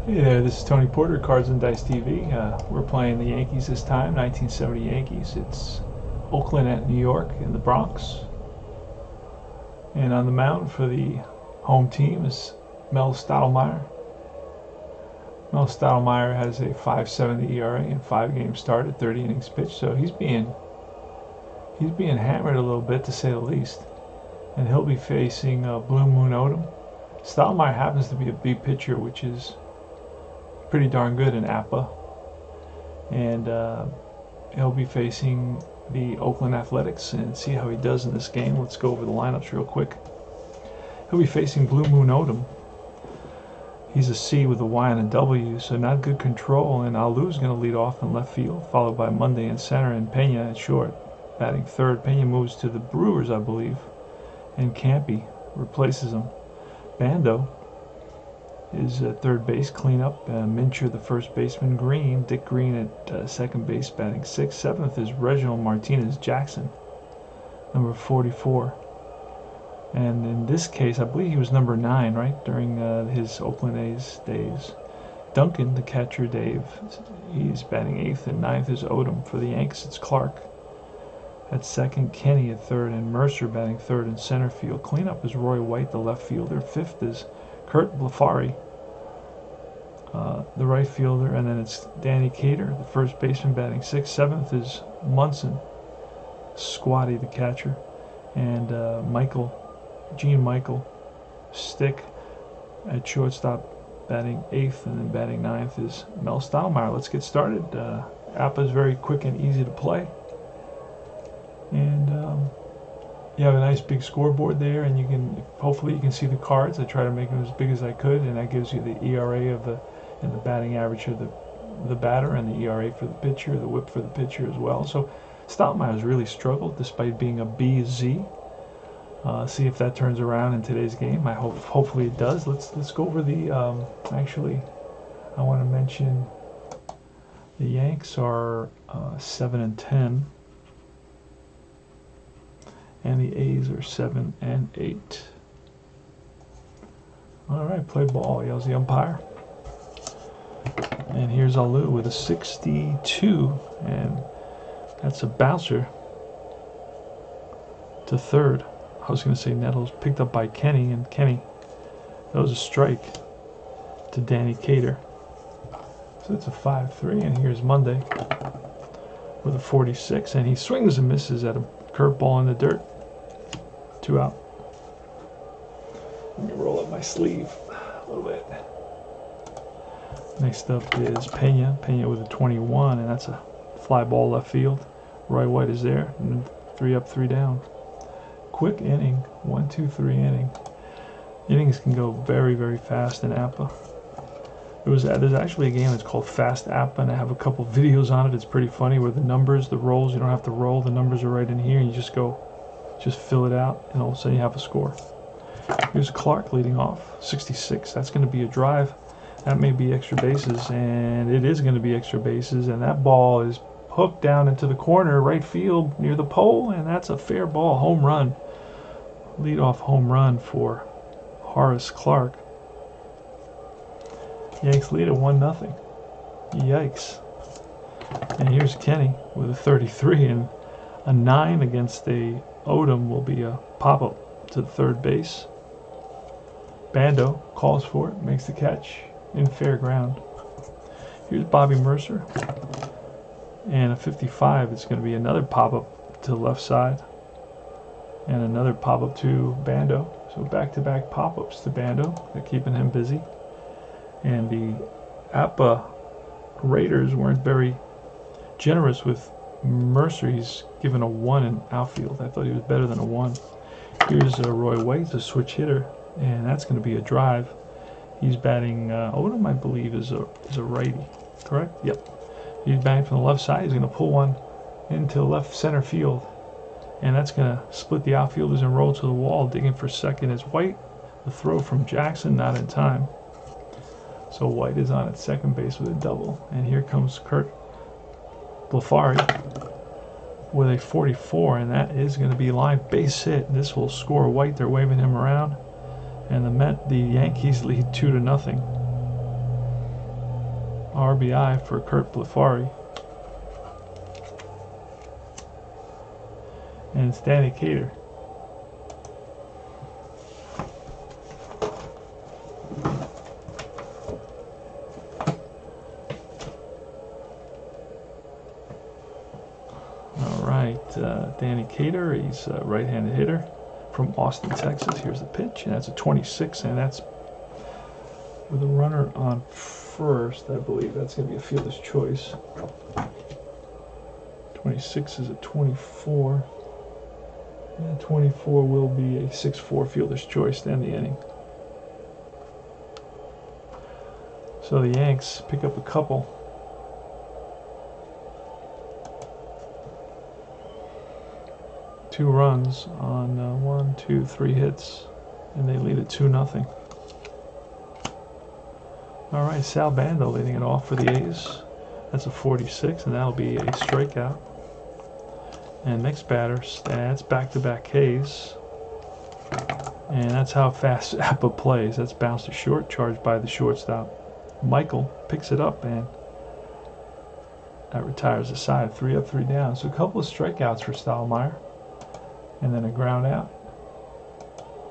Hey there, this is Tony Porter, Cards and Dice TV. We're playing the Yankees this time, 1970 Yankees. It's Oakland at New York in the Bronx. And on the mound for the home team is Mel Stottlemyre. Mel Stottlemyre has a 5.70 ERA and 5 games started, 30 innings pitched, so he's being hammered a little bit, to say the least. And he'll be facing Blue Moon Odom. Stottlemyre happens to be a B pitcher, which is pretty darn good in APBA, and he'll be facing the Oakland Athletics and see how he does in this game. Let's go over the lineups real quick. He'll be facing Blue Moon Odom. He's a C with a Y and a W, so not good control, and Alu's going to lead off in left field, followed by Monday in center and Pena at short. Batting third, Pena moves to the Brewers, I believe, and Campy replaces him. Bando is at third base, cleanup. Mincher, the first baseman. Green, Dick Green at second base, batting sixth. Seventh is Reginald Martinez Jackson, number 44. And in this case, I believe he was number 9, right, during his Oakland A's days. Duncan, the catcher, Dave, he's batting eighth, and ninth is Odom. For the Yankees, it's Clark at second, Kenny at third, and Mercer batting third in center field. Cleanup is Roy White, the left fielder. Fifth is Kurt Bleffery, the right fielder, and then it's Danny Cater, the first baseman, batting sixth. Seventh is Munson, Squatty, the catcher, and Gene Michael Stick at shortstop, batting eighth, and then batting ninth is Mel Stottlemyre. Let's get started. APBA is very quick and easy to play, and you have a nice big scoreboard there, and hopefully you can see the cards. I try to make them as big as I could, and that gives you the ERA and the batting average of the batter, and the ERA for the pitcher, the whip for the pitcher as well. So Stottlemyre has really struggled despite being a BZ. See if that turns around in today's game. Hopefully it does. Let's go over the actually I want to mention the Yanks are 7-10. And the A's are 7-8. All right, play ball, yells the umpire. And here's Alu with a 62, and that's a bouncer to third. I was going to say Nettles, picked up by Kenny, and Kenny, that was a strike to Danny Cater. So it's a 5-3, and here's Monday with a 46, and he swings and misses at a curveball in the dirt. 2 out. Let me roll up my sleeve a little bit. Next up is Pena with a 21, and that's a fly ball left field. Roy White is there, and 3 up, 3 down. Quick inning, 1, 2, 3 inning. Innings can go very, very fast in APBA. There's actually a game that's called Fast APBA, and I have a couple videos on it. It's pretty funny, where the numbers, the rolls, you don't have to roll. The numbers are right in here, and you just fill it out, and all of a sudden you have a score. Here's Clark leading off, 66. That's going to be a drive. That may be extra bases, and it is going to be extra bases, and that ball is hooked down into the corner, right field, near the pole, and that's a fair ball, home run. Lead-off home run for Horace Clark. Yanks lead at 1-0. Yikes. And here's Kenny with a 33, and a 9 against a Odom will be a pop-up to third base. Bando calls for it, makes the catch in fair ground. Here's Bobby Mercer, and a 55. It's going to be another pop-up to the left side, and another pop-up to Bando. So back-to-back pop-ups to Bando. They're keeping him busy. And the APBA Raiders weren't very generous with Mercer. He's given a 1 in outfield. I thought he was better than a 1. Here's Roy White, a switch hitter, and that's going to be a drive. He's batting, Odom, I believe, is a righty, correct? Yep. He's batting from the left side. He's going to pull one into left center field, and that's going to split the outfielders and roll to the wall. Digging for second is White. The throw from Jackson, not in time. So White is on at second base with a double. And here comes Kurt Bleffery with a 44, and that is going to be line base hit. This will score White. They're waving him around. And the Yankees lead 2-0. RBI for Kurt Bleffery. And it's Danny Cater. Danny Cater, he's a right-handed hitter from Austin, Texas. Here's the pitch, and that's a 26, and that's with a runner on first. I believe that's going to be a fielder's choice. 26 is a 24, and 24 will be a 6-4 fielder's choice to end the inning. So the Yanks pick up a couple. Two runs on 1, 2, 3 hits, and they lead it 2-0. All right, Sal Bando leading it off for the A's. That's a 46, and that'll be a strikeout. And next batter, that's back-to-back Ks. And that's how fast APBA plays. That's bounced to short, charged by the shortstop. Michael picks it up, and that retires the side. 3 up, 3 down. So a couple of strikeouts for Stottlemyre. And then a ground out.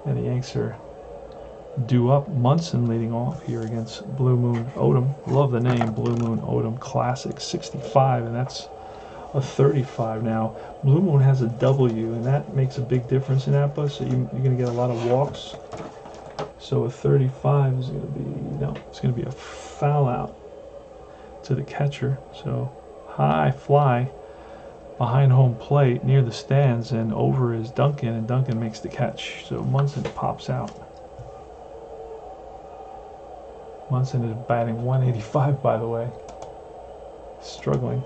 And the Yanks are due up. Munson leading off here against Blue Moon Odom. Love the name, Blue Moon Odom Classic. 65, and that's a 35 now. Blue Moon has a W, and that makes a big difference in APBA, so you're going to get a lot of walks. So a 35 is going to be, no, it's going to be a foul out to the catcher. So high fly behind home plate near the stands, and over is Duncan, and Duncan makes the catch. So Munson pops out. Munson is batting 185, by the way. Struggling.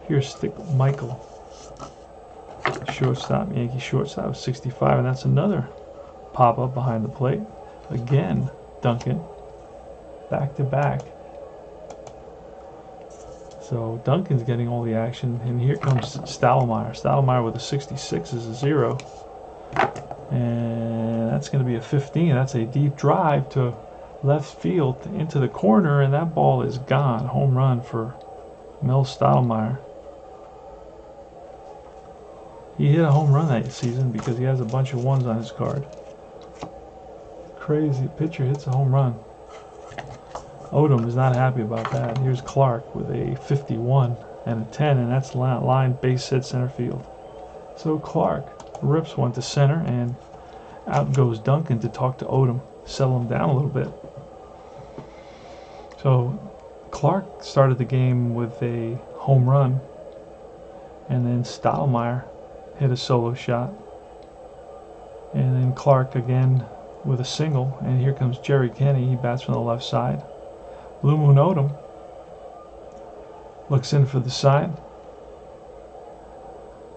Here's Stick Michael. Shortstop, Yankee shortstop, 65, and that's another pop-up behind the plate. Again, Duncan. Back to back. So Duncan's getting all the action, and here comes Stottlemyre. Stottlemyre with a 66 is a 0. And that's going to be a 15. That's a deep drive to left field into the corner, and that ball is gone. Home run for Mel Stottlemyre. He hit a home run that season because he has a bunch of ones on his card. Crazy. Pitcher hits a home run. Odom is not happy about that. Here's Clark with a 51 and a 10, and that's line base hit center field. So Clark rips one to center, and out goes Duncan to talk to Odom, settle him down a little bit. So Clark started the game with a home run, and then Stottlemyre hit a solo shot, and then Clark again with a single, and here comes Jerry Kenny. He bats from the left side. Blue Moon Odom looks in for the side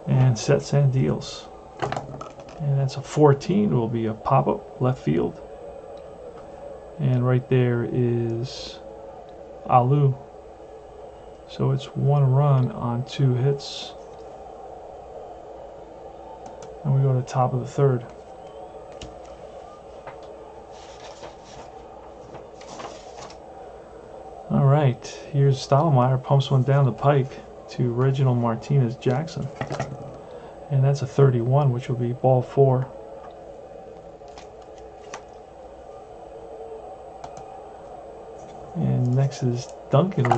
and sets and deals. And that's a 14. It will be a pop-up left field. And right there is Alu. So it's 1 run on 2 hits. And we go to the top of the 3rd. All right, here's Stottlemyre, pumps one down the pike to Reginald Martinez Jackson. And that's a 31, which will be ball 4. And next is Duncan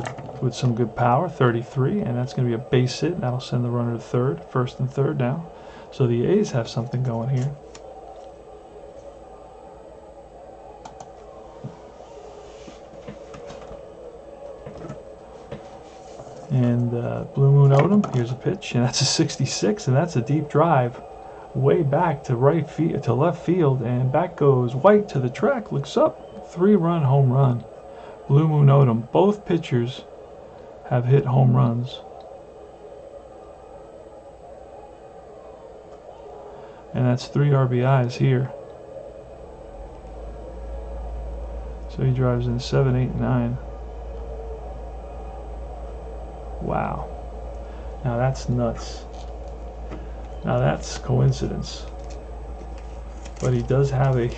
with some good power, 33, and that's going to be a base hit. That'll send the runner to 3rd, 1st and 3rd now. So the A's have something going here. And Blue Moon Odom, here's a pitch, and that's a 66, and that's a deep drive way back to left field, and back goes White to the track, looks up, 3-run home run. Blue Moon Odom, both pitchers have hit home runs. And that's 3 RBIs here. So he drives in 7, 8, 9. Wow. Now that's nuts. Now that's coincidence. But he does have a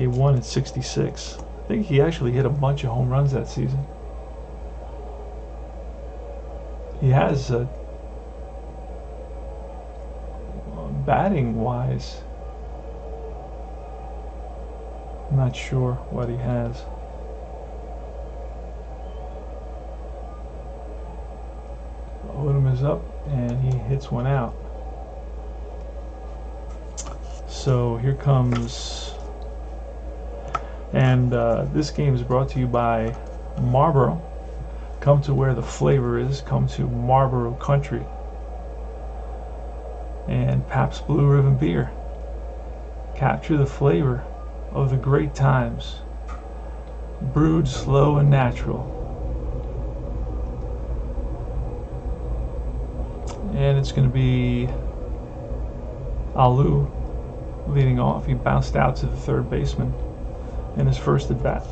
1 at 66. I think he actually hit a bunch of home runs that season. He has batting wise, I'm not sure what he has. Odom is up and he hits one out. So here comes, and this game is brought to you by Marlboro. Come to where the flavor is. Come to Marlboro Country. And Pabst Blue Ribbon Beer. Capture the flavor of the great times. Brewed slow and natural. And it's going to be Alu leading off. He bounced out to the third baseman in his first at bat.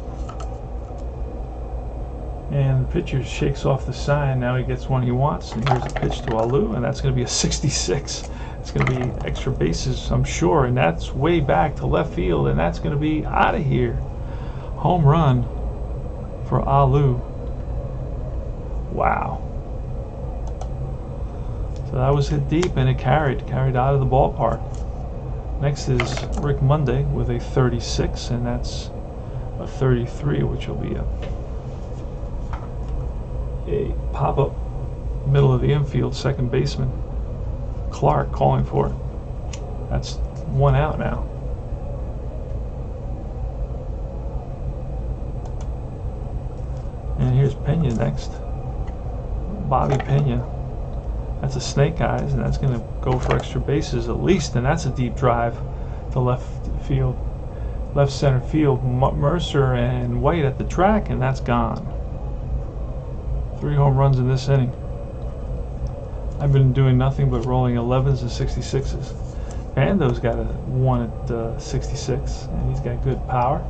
And the pitcher shakes off the sign. Now he gets one he wants. And here's a pitch to Alu, and that's going to be a 66. It's going to be extra bases, I'm sure. And that's way back to left field, and that's going to be out of here. Home run for Alu. Wow. So that was hit deep, and it carried out of the ballpark. Next is Rick Monday with a 36, and that's a 33, which will be a pop-up middle of the infield, second baseman Clark calling for it. That's one out now. And here's Pena next. Bobby Pena. That's a snake eyes, and that's going to go for extra bases at least, and that's a deep drive to left center field. Mercer and White at the track, and that's gone. 3 home runs in this inning. I've been doing nothing but rolling 11s and 66s. Bando's got a 1 at 66, and he's got good power.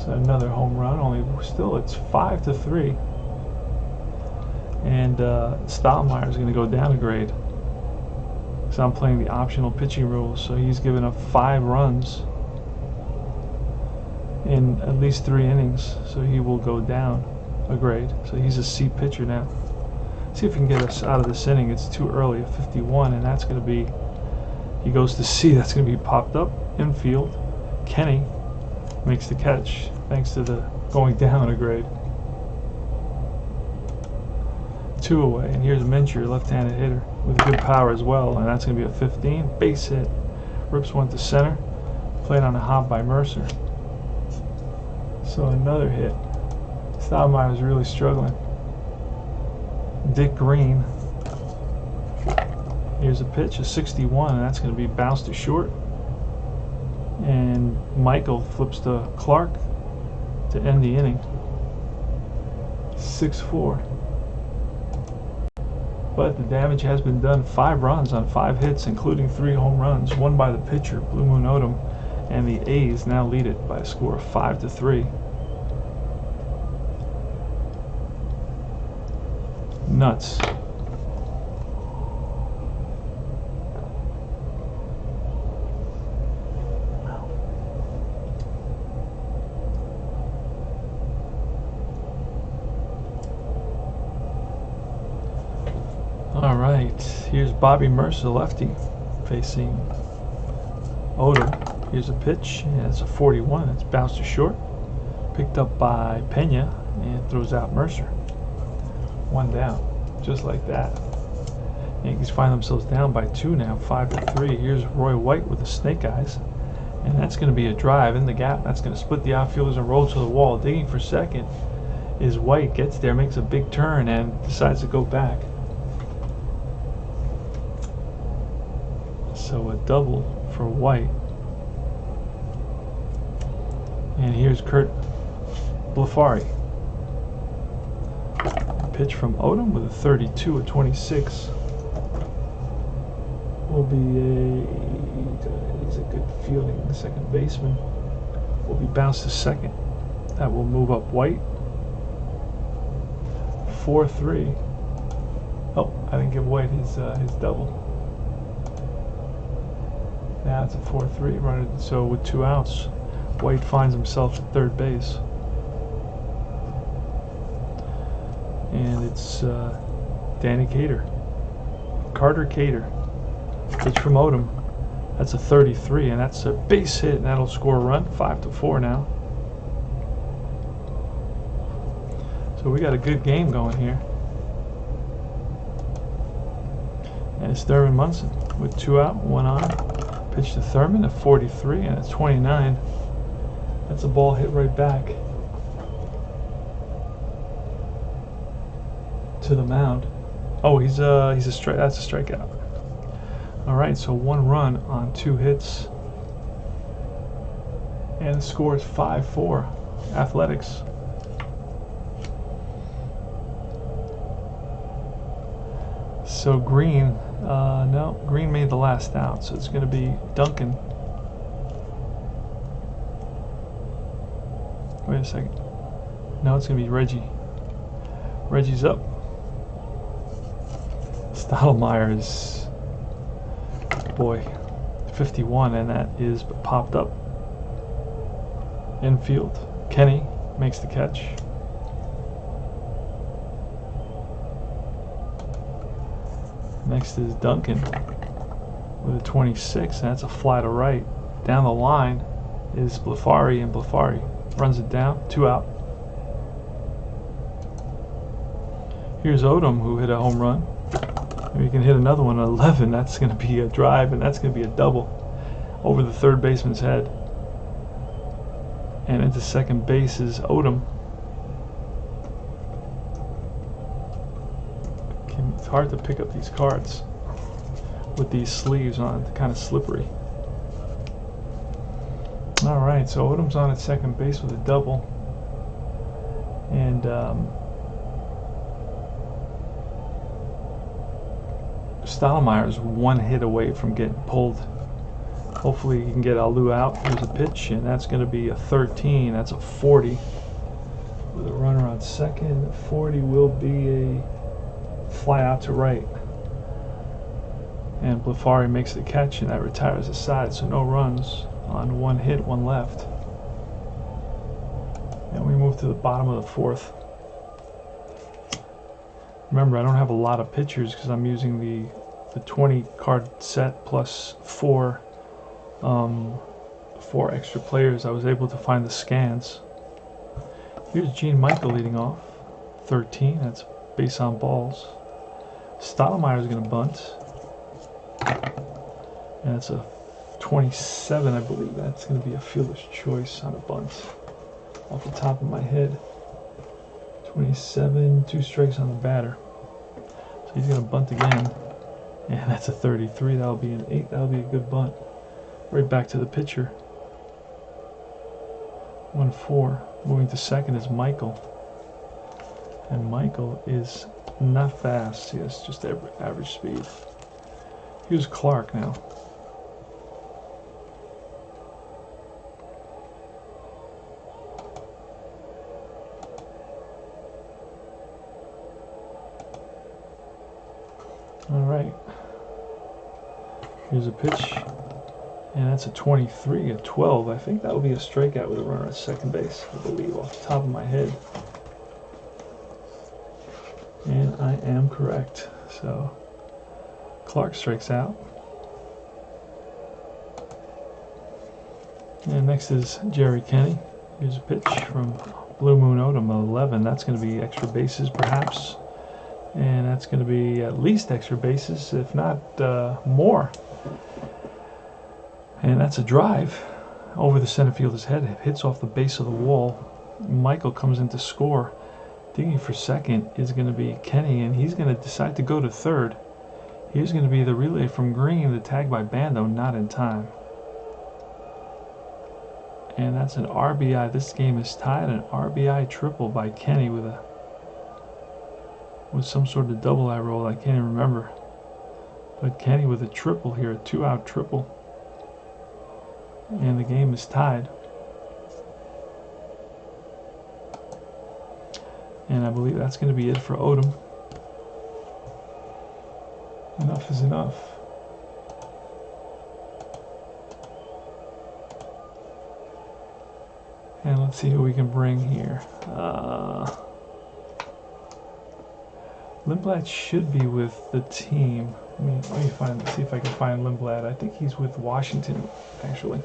So another home run. Only still, it's 5-3. And Stottlemyre is going to go down a grade. So I'm playing the optional pitching rules. So he's given up 5 runs in at least 3 innings. So he will go down a grade. So he's a C pitcher now. See if we can get us out of this inning. It's too early at 51, and that's going to be, he goes to C. That's going to be popped up infield. Kenny makes the catch thanks to the going down a grade. 2 away, and here's Mincher, left-handed hitter with good power as well, and that's going to be a 15. Base hit. Rips one to center. Played on a hop by Mercer. So another hit. Stottlemyre was really struggling. Dick Green. Here's a pitch, a 61, and that's going to be bounced to short. And Michael flips to Clark to end the inning. 6-4. But the damage has been done. 5 runs on 5 hits, including 3 home runs, 1 by the pitcher, Blue Moon Odom, and the A's now lead it by a score of 5-3. Nuts. All right, here's Bobby Mercer, lefty, facing Odom. Here's a pitch, and it's a 41. It's bounced to short, picked up by Pena, and throws out Mercer. 1 down, just like that. Yankees find themselves down by 2 now, 5-3. Here's Roy White with the snake eyes, and that's going to be a drive in the gap. That's going to split the outfielders and roll to the wall. Digging for second is White. Gets there, makes a big turn, and decides to go back. So a double for White. And here's Kurt Bleffery. Pitch from Odom with a 32 at 26. Will be he's a good fielding second baseman. Will be bounced to second. That will move up White. 4-3. Oh, I didn't give White his double. Now it's a 4-3 runner. So with 2 outs, White finds himself at third base. And it's Danny Carter Cater. Pitch from Odom. That's a 33, and that's a base hit, and that'll score a run. 5-4 now. So we got a good game going here. And it's Thurman Munson with 2 out, 1 on. Pitch to Thurman at 43, and it's 29. That's a ball hit right back to the mound. Oh, he's a strike. That's a strikeout. All right, so 1 run on 2 hits, and the score is 5-4. Athletics. So Green, no, Green made the last out, so it's going to be Duncan. Wait a second. No, it's going to be Reggie. Reggie's up. Stottlemyre is, boy, 51, and that is popped up. Infield. Kenny makes the catch. Next is Duncan with a 26, and that's a fly to right. Down the line is Bleffery, and Bleffery runs it down. 2 out. Here's Odom, who hit a home run. Maybe he can hit another one at 11. That's going to be a drive, and that's going to be a double over the third baseman's head. And into second base is Odom. It's hard to pick up these cards with these sleeves on. They're kind of slippery. All right, so Odom's on at second base with a double. And Stottlemyre is 1 hit away from getting pulled. Hopefully he can get Alou out. Here's a pitch, and that's going to be a 13. That's a 40 with a runner on second. 40 will be a fly out to right. And Bleffery makes the catch, and that retires the side, so no runs on 1 hit, 1 left. And we move to the bottom of the 4th. Remember, I don't have a lot of pitchers because I'm using the 20 card set plus 4 extra players. I was able to find the scans. Here's Gene Michael leading off. 13, that's base on balls. Stottlemyre is going to bunt. And it's a 27, I believe. That's going to be a fielder's choice on a bunt. Off the top of my head. 27, 2 strikes on the batter. So he's going to bunt again. And that's a 33. That'll be an 8. That'll be a good bunt. Right back to the pitcher. 1-4. Moving to second is Michael. And Michael is not fast. He has just average speed. Here's Clark now. All right. Here's a pitch. And that's a 23, a 12. I think that will be a strikeout with a runner at second base, I believe, off the top of my head. And I am correct. So Clark strikes out. And next is Jerry Kenny. Here's a pitch from Blue Moon Odom, 11. That's going to be extra bases, perhaps. And that's going to be at least extra bases, if not more. And that's a drive over the center fielder's head. It hits off the base of the wall. Michael comes in to score. Digging for second is going to be Kenny, and he's going to decide to go to third. Here's going to be the relay from Green, the tag by Bando, not in time. And that's an RBI. This game is tied. An RBI triple by Kenny with some sort of double I roll. I can't even remember. But Kenny with a triple here, a 2-out triple. And the game is tied. And I believe that's going to be it for Odom. Enough is enough. And let's see who we can bring here. Lindblad should be with the team. Let me see if I can find Lindblad. I think he's with Washington, actually.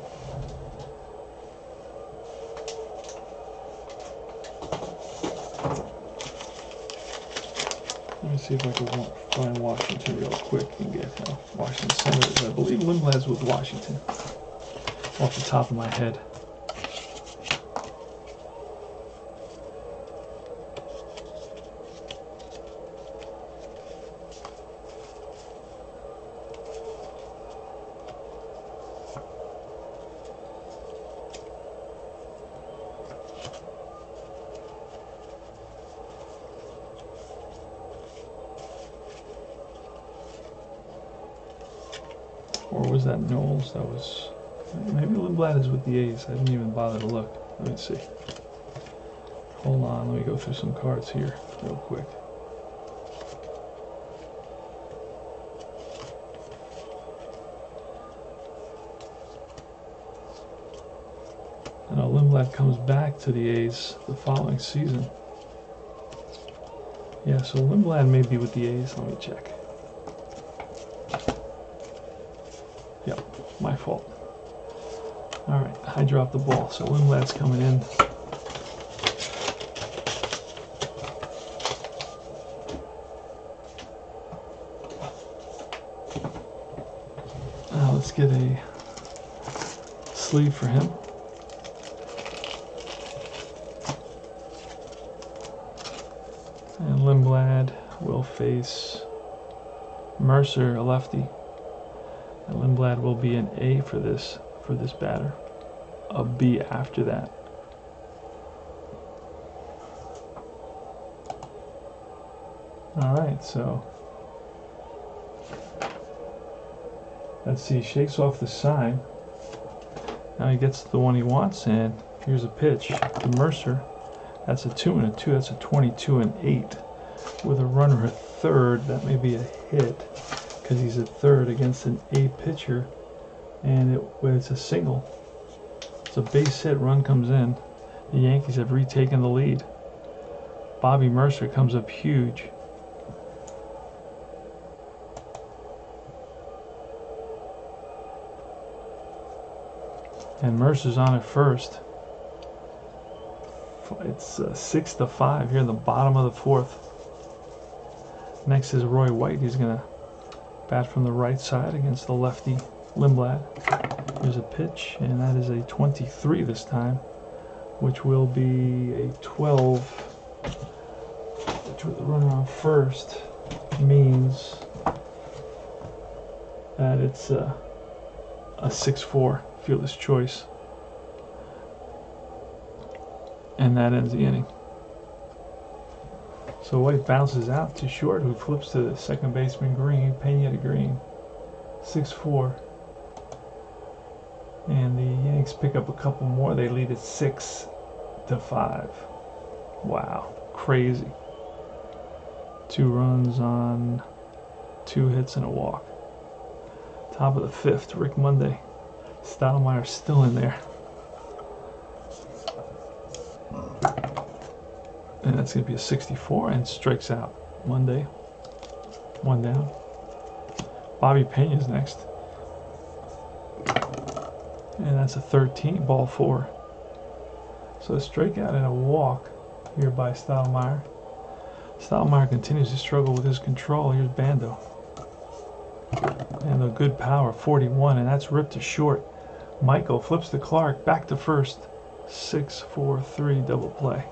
Let me see if I can find Washington real quick and get Washington Senators. I believe Lindblad's with Washington, off the top of my head. Or was that Knowles? That was... Maybe Lindblad is with the A's. I didn't even bother to look. Let me see. Hold on. Let me go through some cards here real quick. I know Lindblad comes back to the A's the following season. Yeah, so Lindblad may be with the A's. Let me check. Yep, my fault. Alright, I dropped the ball, so Lindblad's coming in. Now let's get a sleeve for him. And Lindblad will face Mercer, a lefty. And Lindblad will be an A for this batter. A B after that. Alright, so let's see, shakes off the sign. Now he gets the one he wants, and here's a pitch to Mercer. That's a 2 and a 2. That's a 22 and 8. With a runner at third, that may be a hit because he's at third against an A pitcher, and it's a single. It's a base hit. Run comes in. The Yankees have retaken the lead. Bobby Mercer comes up huge. And Mercer's on at first. It's 6-5 here in the bottom of the fourth. Next is Roy White. He's going to bat from the right side against the lefty Lindblad. There's a pitch, and that is a 23 this time, which will be a 12, which with the runner on first means that it's a 6-4 fielder's choice. And that ends the inning. So White bounces out to short, who flips to the second baseman Green, Pena to Green. 6-4. And the Yanks pick up a couple more. They lead at 6-5. Wow, crazy. 2 runs on 2 hits and a walk. Top of the fifth, Rick Monday. Stottlemyre still in there. And that's going to be a 64, and strikes out Monday. 1 down. Bobby Pena's next. And that's a 13, ball 4. So a strikeout and a walk here by Stottlemyre. Stottlemyre continues to struggle with his control. Here's Bando. And a good power, 41, and that's ripped to short. Michael flips to Clark, back to first. 6-4-3 double play.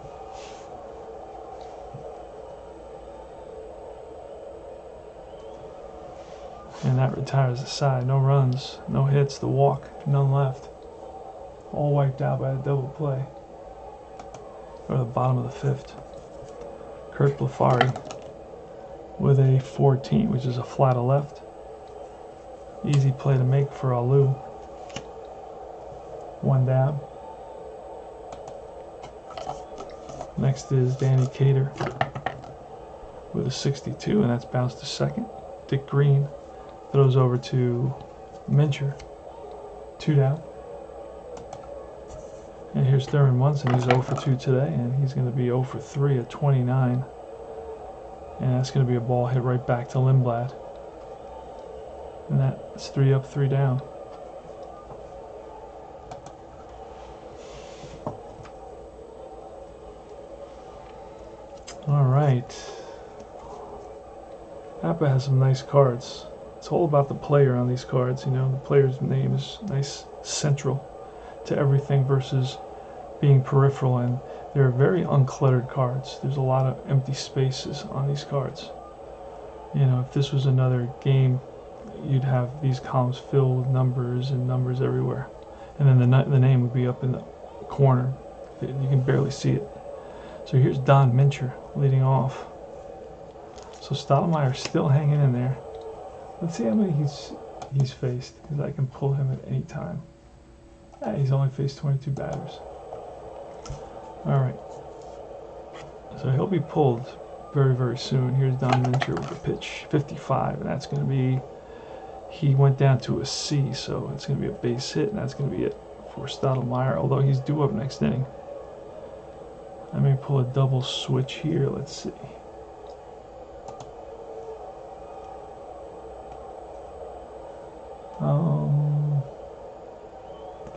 And that retires the side. No runs, no hits, the walk, none left. All wiped out by the double play. Go to the bottom of the fifth. Kurt Bleffery with a 14, which is a fly to left. Easy play to make for Alu. 1 down. Next is Danny Cater with a 62, and that's bounced to second. Dick Green throws over to Mincher. 2 down. And here's Thurman Munson. He's 0 for 2 today, and he's going to be 0 for 3 at 29. And that's going to be a ball hit right back to Lindblad. And that's 3 up, 3 down. All right. APBA has some nice cards. It's all about the player on these cards, you know. The player's name is nice, central to everything versus being peripheral, and they're very uncluttered cards. There's a lot of empty spaces on these cards. You know, if this was another game, you'd have these columns filled with numbers and numbers everywhere. And then the name would be up in the corner. You can barely see it. So here's Don Mincher leading off. So Stottlemyre still hanging in there. Let's see how many he's faced, because I can pull him at any time. He's only faced 22 batters. All right. So he'll be pulled very, very soon. Here's Don Mincher with the pitch, 55, and that's going to be, he went down to a C, so it's going to be a base hit, and that's going to be it for Stottlemyre, although he's due up next inning. I may pull a double switch here. Let's see.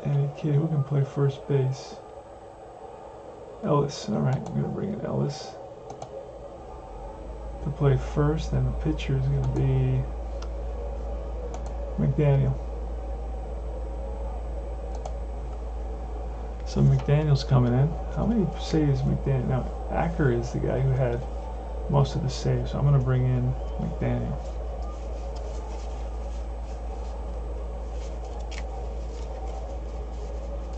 Any kid who can play first base. Ellis. All right, I'm going to bring in Ellis to play first, and the pitcher is going to be McDaniel. So McDaniel's coming in. How many saves McDaniel? Now, Acker is the guy who had most of the saves, so I'm going to bring in McDaniel.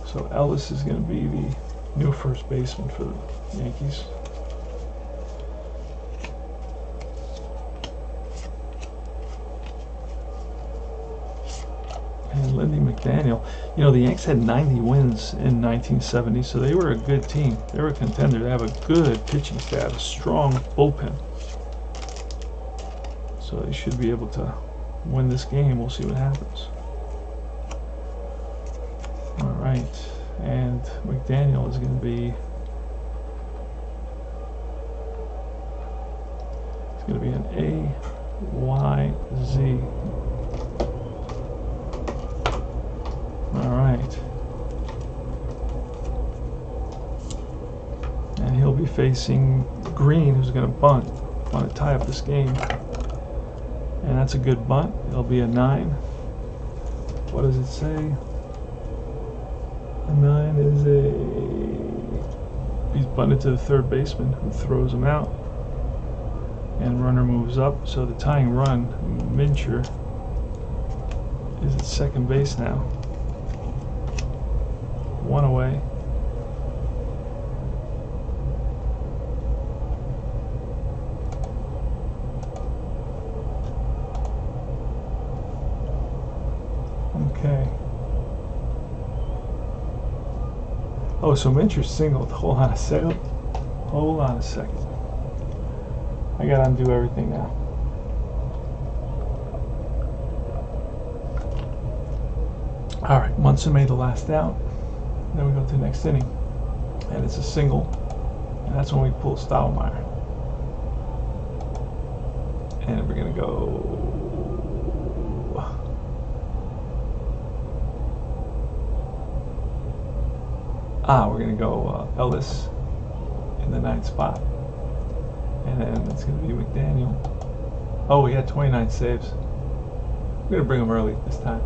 So Ellis is going to be the new first baseman for the Yankees. And Lindy McDaniel. You know, the Yanks had 90 wins in 1970, so they were a good team. They were a contender. They have a good pitching staff, a strong bullpen. So they should be able to win this game. We'll see what happens. All right, and McDaniel is going to be, it's going to be an A-Y-Z. All right, and he'll be facing Green, who's going to bunt, want to tie up this game, and that's a good bunt. It'll be a 9. What does it say? A 9 is he's bunted to the third baseman, who throws him out, and runner moves up. So the tying run, Mincher, is at second base now. 1 away. Okay. Oh, so Mincher's singled. Hold on a second. Hold on a second. I gotta undo everything now. All right, Munson made the last out. Then we go to the next inning, and it's a single, and that's when we pull Stottlemyre. And we're gonna go. We're going to go Ellis in the 9th spot. And then it's going to be McDaniel. Oh, he had 29 saves. We're going to bring him early this time.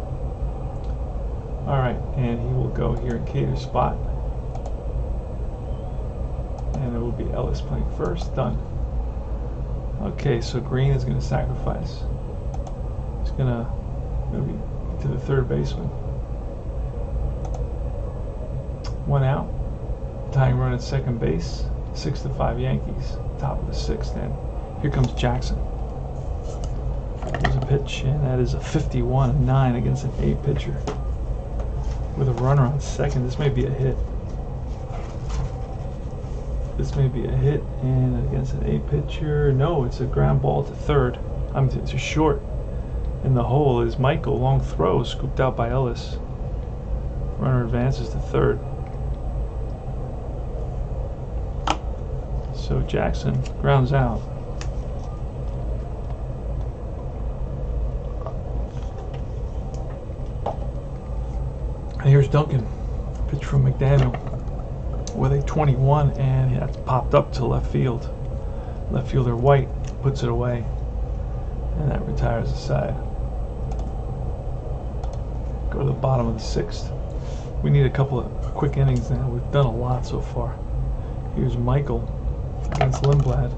All right, and he will go here in Cater's spot. And it will be Ellis playing first. Done. Okay, so Green is going to sacrifice. He's going to be to the third baseman. 1 out. Tying run at second base. 6-5 Yankees. Top of the 6th. And here comes Jackson. There's a pitch, and that is a 51, a 9 against an A pitcher. With a runner on second. This may be a hit. This may be a hit, and against an A pitcher. No, it's a ground ball to third. It's a short. In the hole is Michael. Long throw, scooped out by Ellis. Runner advances to third. So Jackson grounds out. Duncan. Pitch from McDaniel with a 21, and that's popped up to left field. Left fielder White puts it away, and that retires the side. Go to the bottom of the 6th. We need a couple of quick innings now. We've done a lot so far. Here's Michael against Lindblad.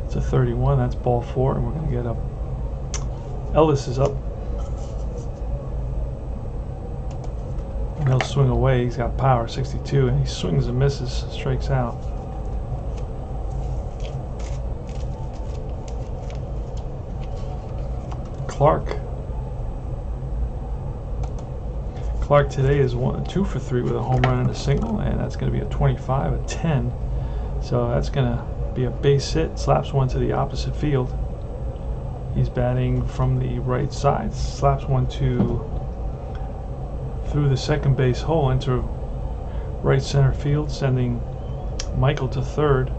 It's a 31. That's ball 4, and we're going to get up. Ellis is up. And he'll swing away. He's got power, 62, and he swings and misses, strikes out. Clark today is 2 for 3 with a home run and a single, and that's going to be a 25, a 10. So that's going to be a base hit. Slaps one to the opposite field. He's batting from the right side. Slaps one through the second base hole into right center field, sending Michael to third.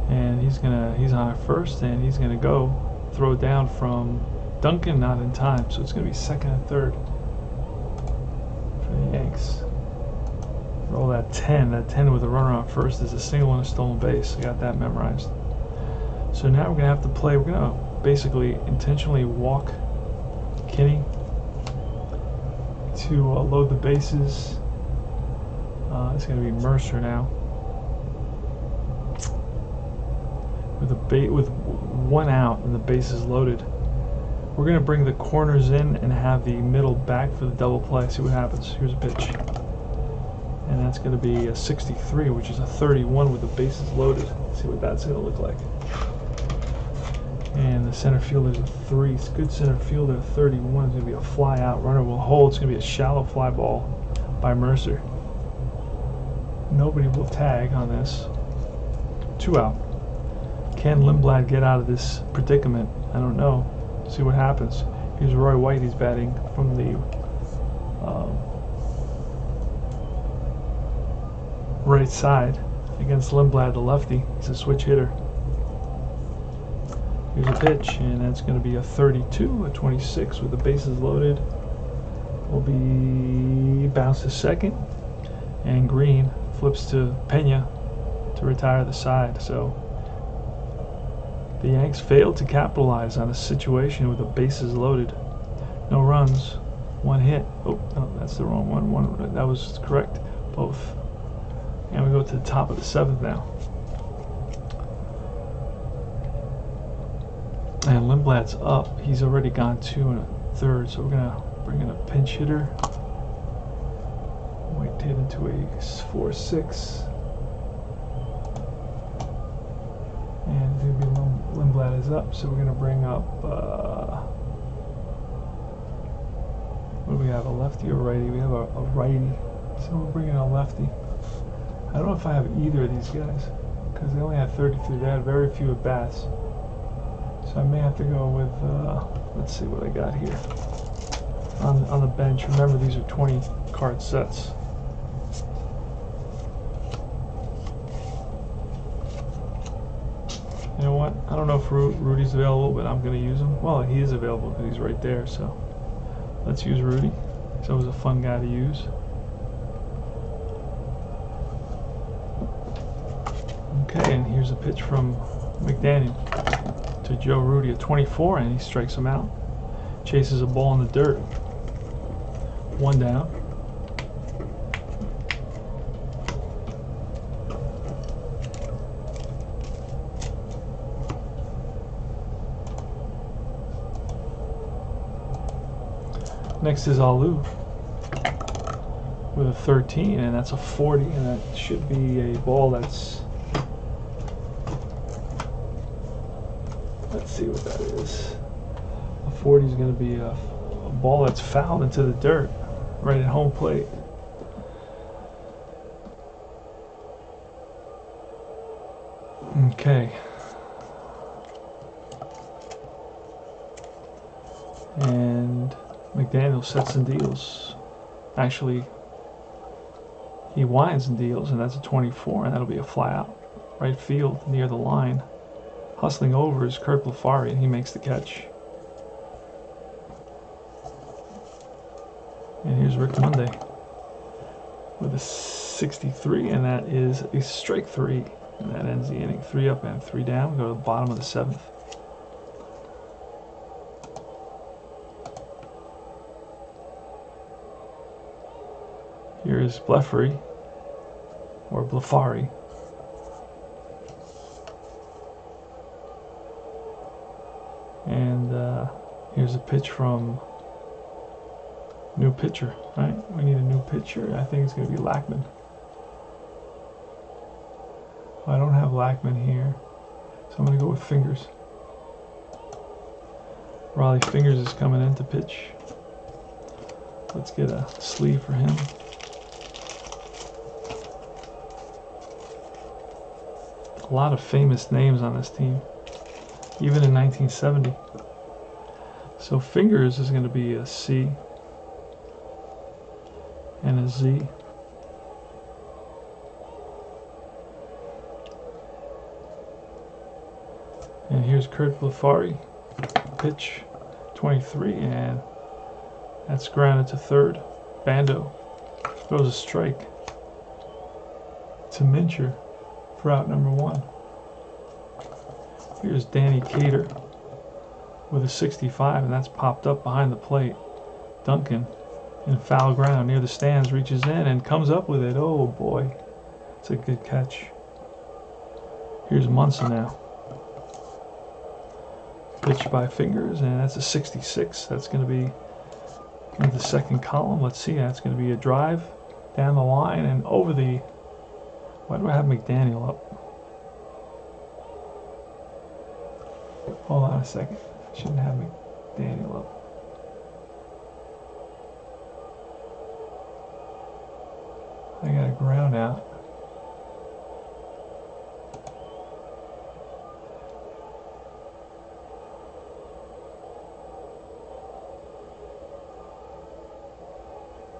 And he's on at first, and he's gonna go throw down from Duncan, not in time. So it's gonna be second and third for the Yanks. Roll that 10. That 10 with a runner on first is a single and a stolen base. I got that memorized. So now we're gonna have to play. We're gonna basically intentionally walk Kinney to load the bases. It's going to be Mercer now with one out and the bases loaded. We're going to bring the corners in and have the middle back for the double play. See what happens. Here's a pitch, and that's going to be a 63, which is a 31 with the bases loaded. See what that's going to look like. And the center fielder's a 3. It's good center fielder, 31. It's going to be a fly out. Runner will hold. It's going to be a shallow fly ball by Mercer. Nobody will tag on this. 2 out. Can Lindblad get out of this predicament? I don't know. See what happens. Here's Roy White. He's batting from the right side against Lindblad, the lefty. He's a switch hitter. Here's a pitch, and that's going to be a 32, a 26 with the bases loaded. Will be bounced to second, and Green flips to Pena to retire the side. So the Yanks failed to capitalize on a situation with the bases loaded. No runs, 1 hit. Oh, no, that's the wrong one. That was correct, both. And we go to the top of the 7th now. And Lindblad's up. He's already gone 2 1/3, so we're gonna bring in a pinch hitter. White hit into a 4-6, and Lindblad is up. So we're gonna bring up. What do we have? A lefty or righty? We have a righty. So we're bringing a lefty. I don't know if I have either of these guys because they only had 33. They had very few at bats. So I may have to go with, let's see what I got here. On the bench, remember these are 20 card sets. You know what? I don't know if Rudy's available, but I'm going to use him. Well, he is available because he's right there, so let's use Rudy. He's always a fun guy to use. Okay, and here's a pitch from McDaniel to Joe Rudy, a 24, and he strikes him out. Chases a ball in the dirt. 1 down. Next is Alou with a 13, and that's a 40, and that should be a ball that's, let's see what that is. A 40 is going to be a ball that's fouled into the dirt right at home plate. Okay. And McDaniel sets and deals. Actually, he winds and deals, and that's a 24, and that'll be a fly out. Right field near the line. Hustling over is Kurt Bleffery, and he makes the catch. And here's Rick Monday. with a 63, and that is a strike 3. And that ends the inning. 3 up and 3 down. Go to the bottom of the 7th. Here's Bleffery, or Bleffery. And here's a pitch from new pitcher, right? We need a new pitcher. I think it's going to be Lackman. I don't have Lackman here, so I'm going to go with Fingers. Raleigh Fingers is coming in to pitch. Let's get a sleeve for him. A lot of famous names on this team, even in 1970. So Fingers is going to be a C and a Z. And here's Kurt Bleffery, pitch 23, and that's grounded to third. Bando throws a strike to Mincher for out number 1. Here's Danny Cater with a 65, and that's popped up behind the plate. Duncan in foul ground near the stands reaches in and comes up with it. Oh boy, it's a good catch. Here's Munson now. Pitched by Fingers, and that's a 66. That's going to be in the second column. Let's see, that's going to be a drive down the line and over the... Why do I have McDaniel up? Hold on a second. I shouldn't have McDaniel up. I got a ground out.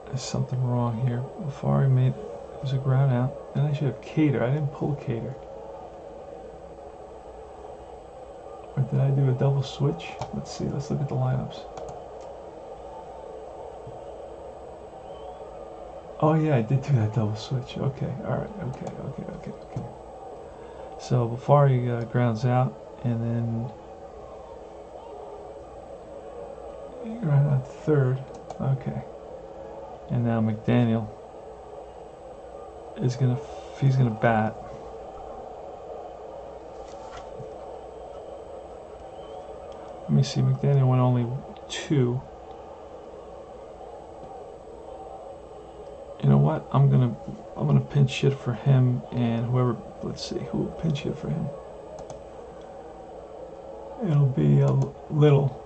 There's something wrong here. Before I made, there's a ground out, and I should have Cater. I didn't pull Cater. Or did I do a double switch? Let's see. Let's look at the lineups. Oh yeah, I did do that double switch. Okay, all right. Okay. So before he grounds out, and then he ground out third. Okay. And now McDaniel is he's gonna bat. Let me see, McDaniel went only 2. You know what? I'm gonna pinch hit for him and whoever. Let's see who will pinch hit for him. It'll be a Little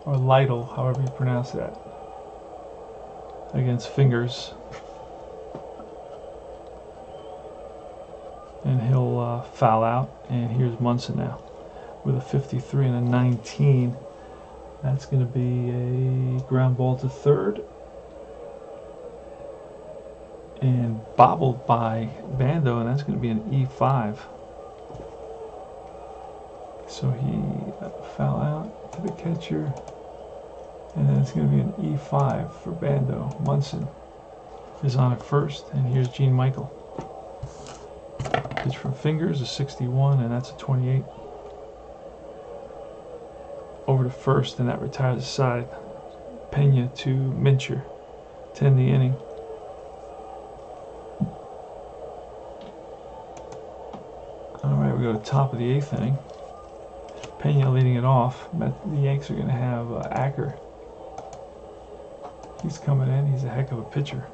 or Lytle, however you pronounce that, against Fingers, and he'll foul out. And here's Munson now with a 53 and a 19. That's going to be a ground ball to third and bobbled by Bando, and that's going to be an E5. So he foul out to the catcher, and then it's going to be an E5 for Bando. Munson is on at first, and here's Gene Michael. Pitch from Fingers, a 61, and that's a 28. Over to first, and that retires the side. Pena to Mincher to end the inning. Alright, we go to top of the 8th inning. Pena leading it off. The Yanks are going to have Acker. He's coming in. He's a heck of a pitcher.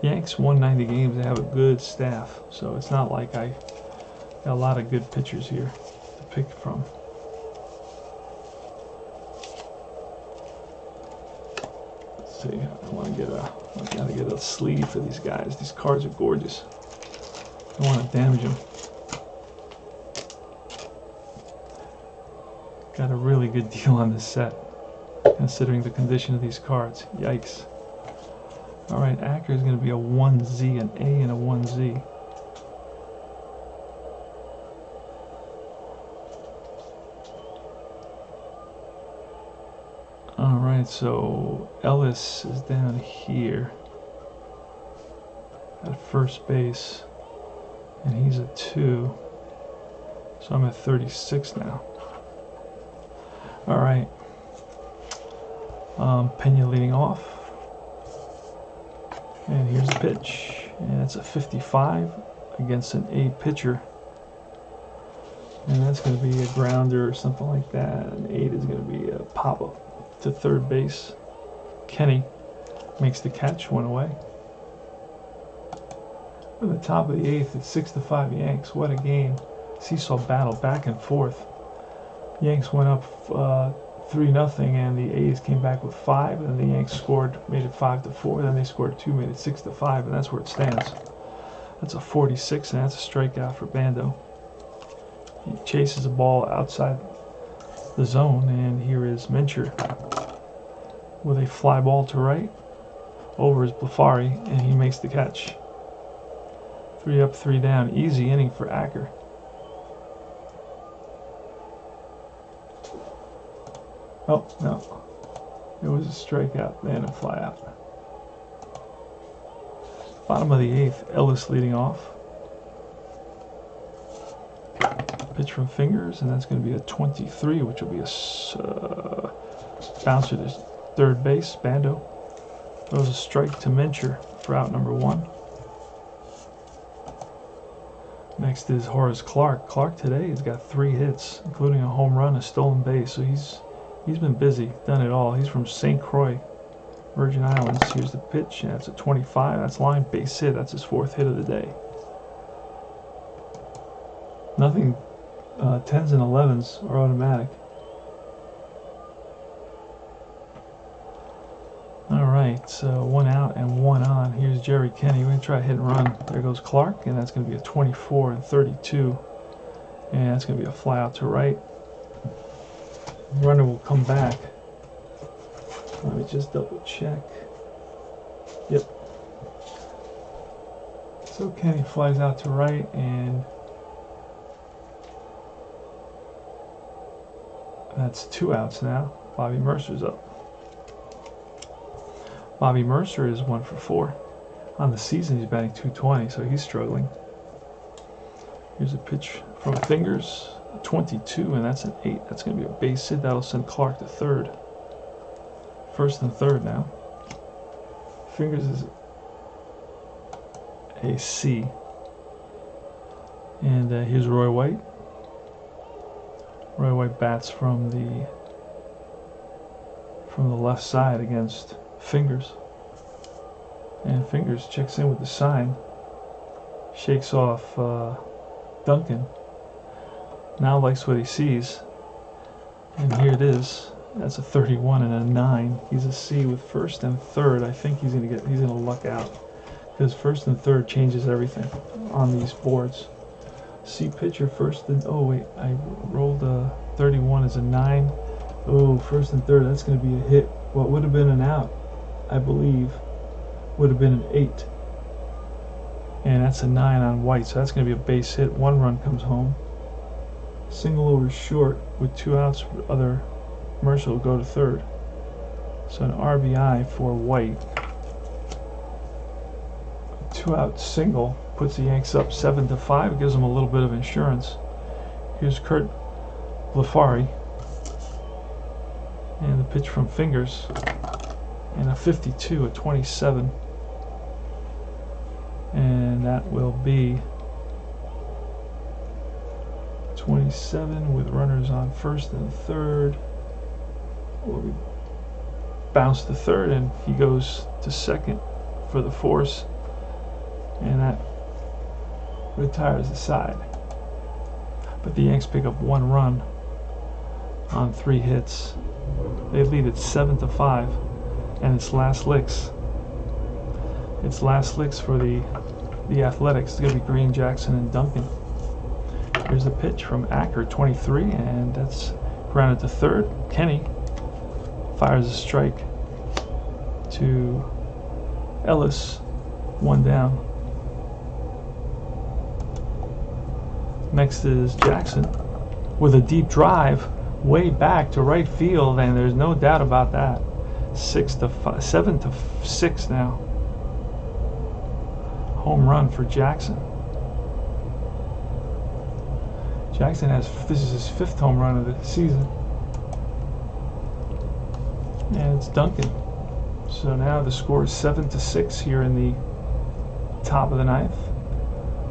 Yanks won 90 games. They have a good staff, so it's not like I got a lot of good pitchers here to pick from. Let's see. I gotta get a sleeve for these guys. These cards are gorgeous. I don't want to damage them. Got a really good deal on this set, considering the condition of these cards. Yikes. Alright, Acker is going to be a 1Z, an A and a 1Z. Alright, so Ellis is down here. at first base, and he's at 2. So I'm at 36 now. All right. Pena leading off. And here's the pitch. And it's a 55 against an A pitcher. And that's going to be a grounder or something like that. An 8 is going to be a pop-up to third base. Kenny makes the catch, 1 away. At the top of the 8th, it's 6-5 Yanks. What a game. Seesaw battle back and forth. Yanks went up 3-0, and the A's came back with 5, and the Yanks scored, made it 5-4. Then they scored 2, made it 6-5, and that's where it stands. That's a 46, and that's a strikeout for Bando. He chases the ball outside the zone, and here is Mercer with a fly ball to right. Over is Bleffery, and he makes the catch. 3 up, 3 down. Easy inning for Acker. Oh, no. It was a strikeout and a fly out. Bottom of the 8th, Ellis leading off. Pitch from Fingers, and that's going to be a 23, which will be a bouncer to third base. Bando throws a strike to Mercer for out number 1. Next is Horace Clark. Clark today has got 3 hits, including a home run, a stolen base. So he's been busy, done it all. He's from St. Croix, Virgin Islands. Here's the pitch, and that's a 25. That's line base hit. That's his 4th hit of the day. Nothing. 10s and 11s are automatic. All right, so 1 out and 1 on. Here's Jerry Kenny. We're going to try a hit and run. There goes Clark, and that's going to be a 24 and 32. And that's going to be a fly out to right. Runner will come back. Let me just double check. Yep. So Kenny flies out to right, and that's 2 outs now. Bobby Mercer's up. Bobby Mercer is 1 for 4. On the season, he's batting .220, so he's struggling. Here's a pitch from Fingers, 22, and that's an 8. That's going to be a base hit. That'll send Clark to third. 1st and 3rd now. Fingers is a C. And here's Roy White. Roy White bats from the left side against Fingers. And Fingers checks in with the sign. Shakes off Duncan. Now likes what he sees. And here it is. That's a 31 and a 9. He's a C with 1st and 3rd. I think he's gonna luck out, because 1st and 3rd changes everything on these boards. C pitcher 1st and I rolled a 31 as a 9. Oh, 1st and 3rd. That's gonna be a hit. What would have been an out, I believe, would have been an 8. And that's a 9 on White, so that's going to be a base hit. 1 run comes home. Single over short with 2 outs. Other Mercer will go to third. So an RBI for White. A 2-out single puts the Yanks up 7-5. It gives them a little bit of insurance. Here's Kurt Bleffery. And the pitch from Fingers. And a 52, a 27. And that will be 27 with runners on 1st and 3rd. Will be bounced to 3rd, and he goes to 2nd for the force. And that retires the side. But the Yanks pick up 1 run on 3 hits. They lead it 7-5, and it's last licks. It's last licks for the Athletics. It's going to be Green, Jackson, and Duncan. Here's the pitch from Acker, 23, and that's grounded to 3rd. Kenny fires a strike to Ellis, 1 down. Next is Jackson with a deep drive way back to right field, and there's no doubt about that. 7-6 now. home run for Jackson. Jackson this is his 5th home run of the season. And it's Duncan. So now the score is 7-6 here in the top of the 9th.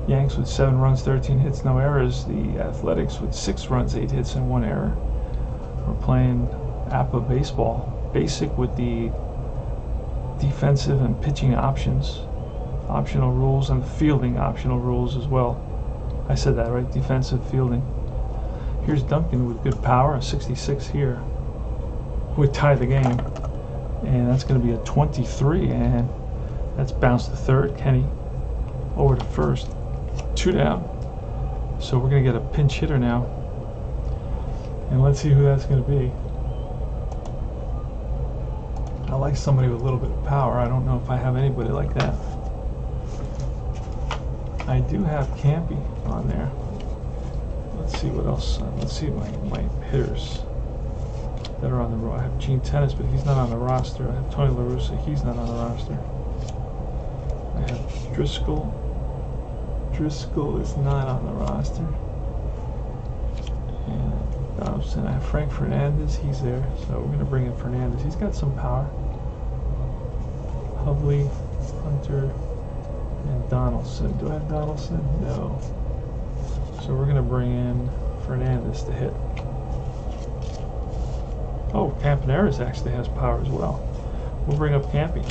Yanks with 7 runs, 13 hits, no errors. The Athletics with 6 runs, 8 hits, and 1 error. We're playing APBA baseball. Basic with the defensive and pitching options, optional rules, and fielding optional rules as well. I said that right, defensive, fielding. Here's Duncan with good power, a 66 here. We tie the game, and that's going to be a 23, and that's bounced to third. Kenny over to first, 2 down. So we're going to get a pinch hitter now, and let's see who that's going to be. I like somebody with a little bit of power. I don't know if I have anybody like that. I do have Campy on there. Let's see what else. Let's see my hitters that are on the roster. I have Gene Tennis, but he's not on the roster. I have Tony La Russa. He's not on the roster. I have Driscoll. Driscoll is not on the roster. And Dobson. I have Frank Fernandez. He's there. So we're going to bring in Fernandez. He's got some power. Hovley, Hunter, and Donaldson. Do I have Donaldson? No. So we're going to bring in Fernandez to hit. Oh, Campaneris actually has power as well. We'll bring up Campy.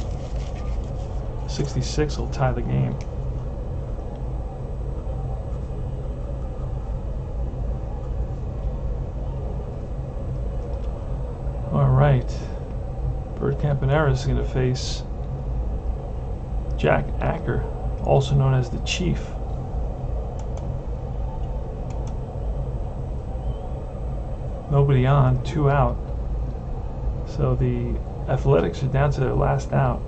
66 will tie the game. All right. Bert Campaneris is going to face Jack Acker, also known as the Chief. Nobody on, 2 out. So the Athletics are down to their last out.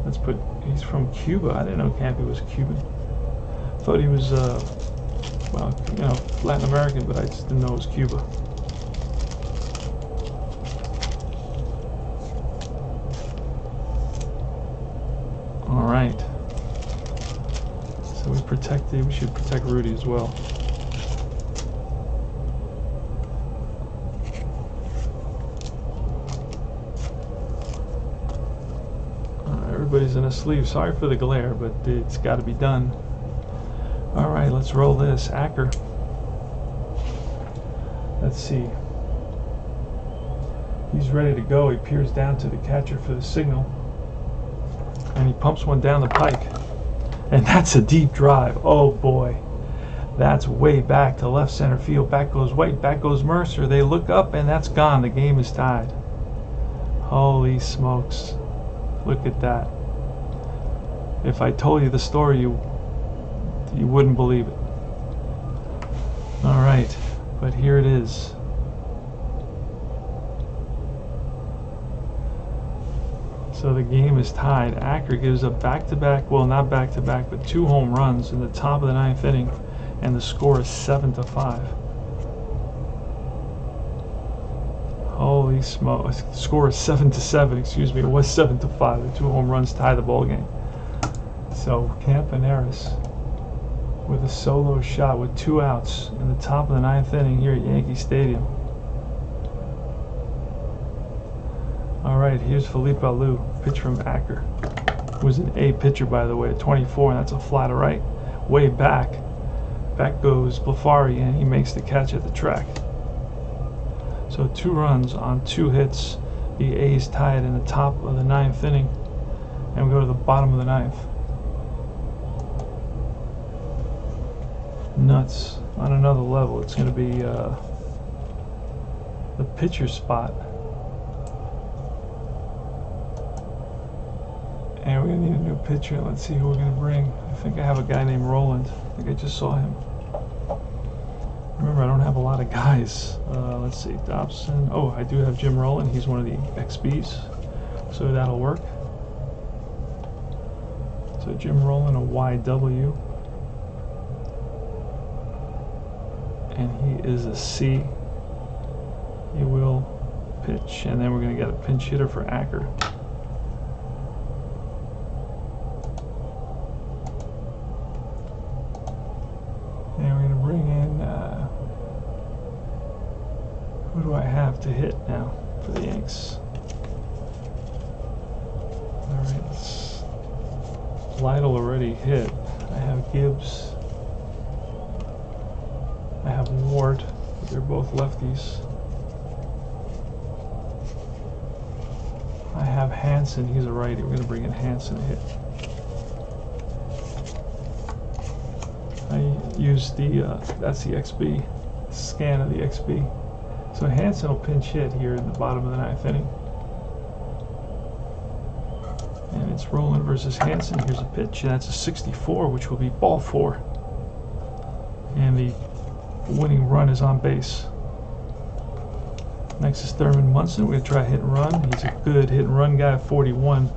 Let's put, he's from Cuba. I didn't know Campy was Cuban. Thought he was, well, you know, Latin American, but I just didn't know it was Cuba. All right. So we should protect Rudy as well. Everybody's in a sleeve. Sorry for the glare, but it's got to be done. All right, let's roll this. Acker. Let's see. He's ready to go. He peers down to the catcher for the signal, and he pumps one down the pike, and that's a deep drive. Oh boy, that's way back to left center field. Back goes White, back goes Mercer. They look up, and that's gone. The game is tied. Holy smokes, look at that. If I told you the story, you wouldn't believe it. All right, but here it is. So the game is tied. Acker gives up back-to-back, well, not back-to-back, but 2 home runs in the top of the 9th inning, and the score is 7-5. Holy smokes! The score is 7-7. Excuse me, it was 7-5. The 2 home runs tie the ball game. So Campaneris with a solo shot with 2 outs in the top of the 9th inning here at Yankee Stadium. All right, here's Felipe Alou, pitch from Acker. Was an A pitcher, by the way, at 24, and that's a fly to right. Way back. Back goes Bleffery, and he makes the catch at the track. So 2 runs on 2 hits. The A's tied in the top of the 9th inning, and we go to the bottom of the 9th. Nuts on another level. It's going to be the pitcher spot, and we're going to need a new pitcher. Let's see who we're going to bring. I think I have a guy named Roland. I think I just saw him. Remember, I don't have a lot of guys. Let's see, Dobson. Oh, I do have Jim Rowland. He's one of the XBs, so that'll work. So Jim Rowland, a YW. And he is a C. He will pitch, and then we're going to get a pinch hitter for Acker. do I have to hit now for the Yanks? Alright, Lytle already hit. I have Gibbs. I have Ward. They're both lefties. I have Hanson. He's a righty. We're going to bring in Hanson to hit. I use the, that's the XB, scan of the XB. So Hanson will pinch hit here in the bottom of the 9th inning. And it's Roland versus Hanson. Here's a pitch, and that's a 64, which will be ball 4. And the winning run is on base. Next is Thurman Munson. We're going to try hit and run. He's a good hit and run guy, 41.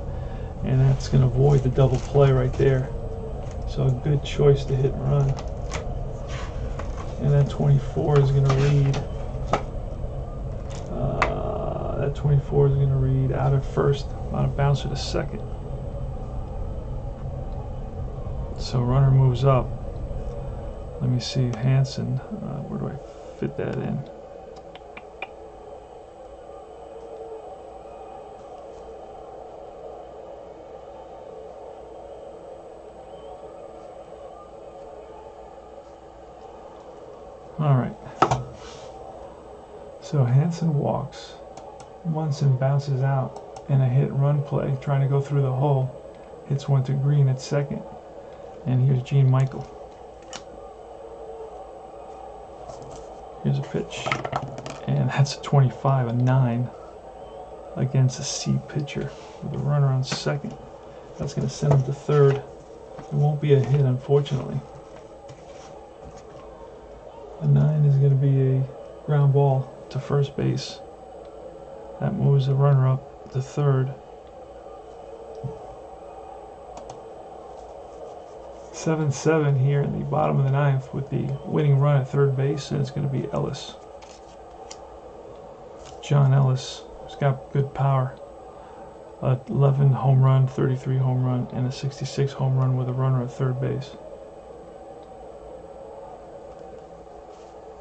And that's going to avoid the double play right there. So a good choice to hit and run. And that 24 is going to read. That 24 is going to read out at first, on a bouncer to second. So runner moves up. Let me see, Hanson. Where do I fit that in? All right. So Hanson walks. Munson bounces out in a hit and run play, trying to go through the hole. Hits one to Green at second. And here's Gene Michael. Here's a pitch. And that's a 25, a 9 against a C pitcher with a runner on second. That's going to send him to third. It won't be a hit, unfortunately. A 9 is going to be a ground ball to first base. That moves the runner up to third. 7-7 here in the bottom of the 9th with the winning run at third base, and it's going to be Ellis. John Ellis has got good power. 11 home run, 33 home run, and a 66 home run with a runner at third base.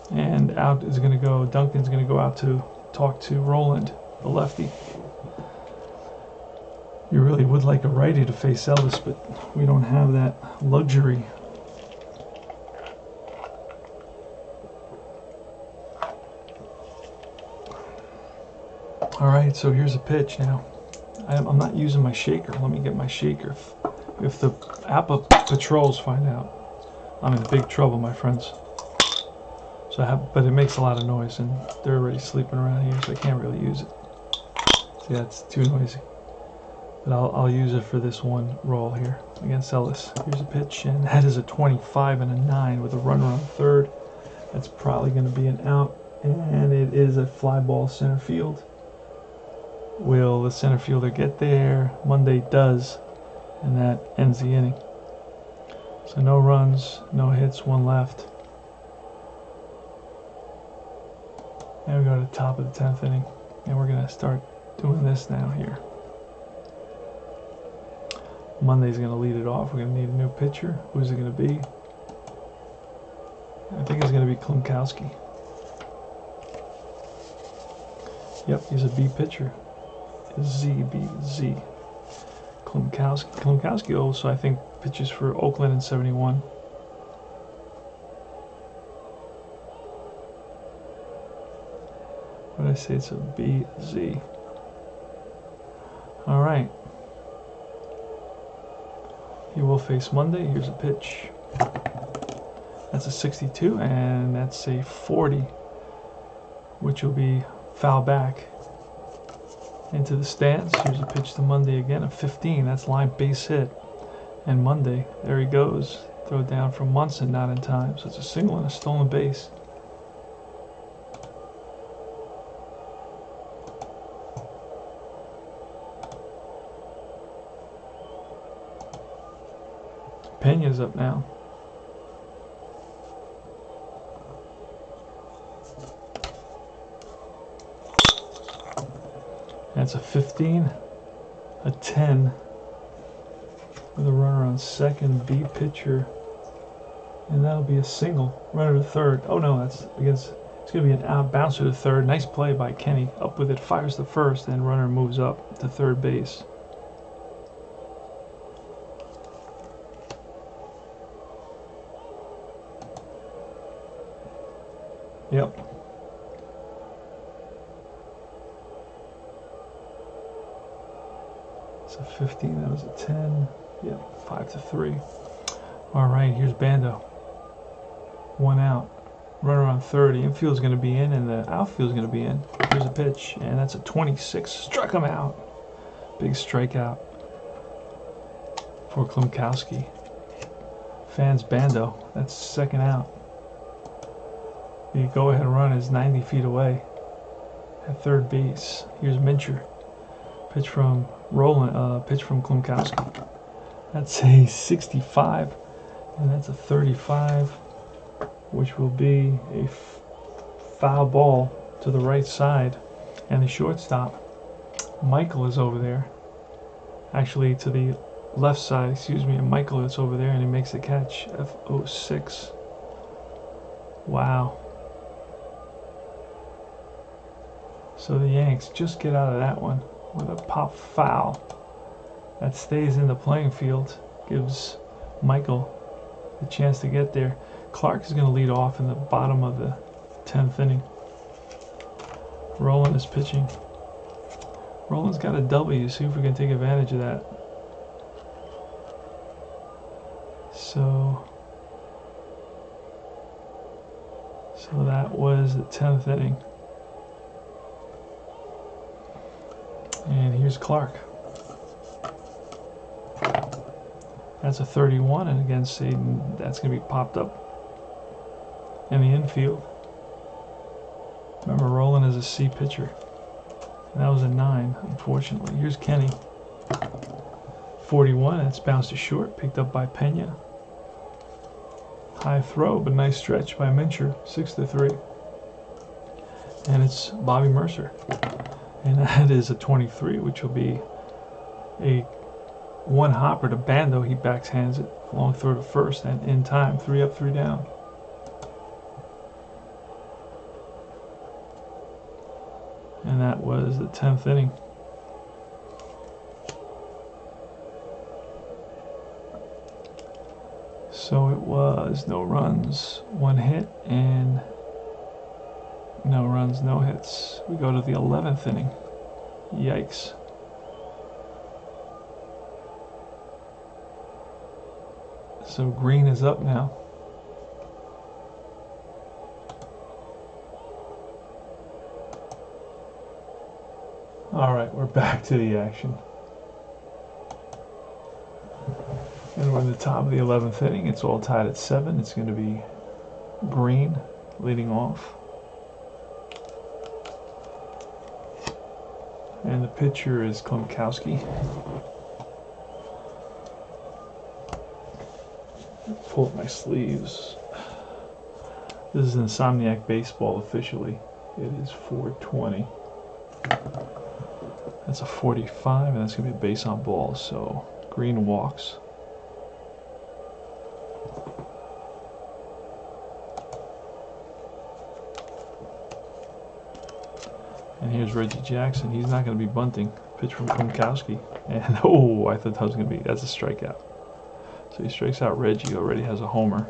And out is going to go, Duncan's going to go out to talk to Roland, the lefty. You really would like a righty to face Ellis, but we don't have that luxury. All right, so here's a pitch now. I'm not using my shaker. Let me get my shaker. If the APBA patrols find out, I'm in big trouble, my friends. So but it makes a lot of noise, and they're already sleeping around here, so I can't really use it. See, that's too noisy. But I'll use it for this one roll here against Ellis. Here's a pitch, and that is a 25 and a 9 with a runner on third. That's probably going to be an out, and it is a fly ball center field. Will the center fielder get there? Monday does, and that ends the inning. So no runs, no hits, one left. And we go to the top of the 10th inning, and we're going to start doing this now here. Monday's going to lead it off. We're going to need a new pitcher. Who's it going to be? I think it's going to be Klimkowski. Yep, he's a B pitcher. Z. Klimkowski. Klimkowski also, I think, pitches for Oakland in 71. What did I say? It's a BZ. All right. He will face Monday. Here's a pitch. That's a 62, and that's a 40, which will be foul back into the stands. Here's a pitch to Monday again, a 15. That's line base hit. And Monday, there he goes. Throw down from Munson, not in time. So it's a single and a stolen base. Pena's up now. That's a 15, a 10, with a runner on second, B pitcher, and that'll be a single. Runner to third. Oh no, that's against It's going to be an out bounce to the third. Nice play by Kenny. Up with it, fires the first, and runner moves up to third base. Yep. It's a 15. That was a 10. Yep. 5-3. All right. Here's Bando. 1 out. Runner on third. The infield is going to be in, and the outfield is going to be in. Here's a pitch, and that's a 26. Struck him out. Big strikeout for Klimkowski. Fans Bando. That's second out. The go-ahead run is 90 feet away at third base. Here's Mincher. Pitch from Roland. Pitch from Klimkowski. That's a 65, and that's a 35. Which will be a foul ball to the right side. And the shortstop, Michael, is over there. Actually, to the left side, excuse me, and Michael is over there, and he makes the catch. F06. Wow. So the Yanks just get out of that one with a pop foul. That stays in the playing field, gives Michael the chance to get there. Clark is going to lead off in the bottom of the 10th inning. Roland is pitching. Roland's got a W. See if we can take advantage of that. So that was the 10th inning. And here's Clark. That's a 31, and against Aiden, that's going to be popped up in the infield. Remember, Roland is a C pitcher. And that was a 9, unfortunately. Here's Kenny. 41, that's bounced to short, picked up by Pena. High throw, but nice stretch by Mincher, 6-3. And it's Bobby Mercer. And that is a 23, which will be a one hopper to Bando. He backhands it, long throw to first, and in time, 3 up, 3 down. And that was the 10th inning. So it was no runs, 1 hit, and no runs, no hits. We go to the 11th inning. Yikes. So Green is up now. All right, we're back to the action. And we're in the top of the 11th inning. It's all tied at 7. It's going to be Green leading off. And the pitcher is Klimkowski. Pull up my sleeves. This is Insomniac baseball officially. It is 420. That's a 45, and that's going to be a base on ball. So Green walks. And here's Reggie Jackson. He's not going to be bunting. Pitch from Klimkowski. And oh, I thought that was going to be, that's a strikeout. So he strikes out Reggie, who already has a homer.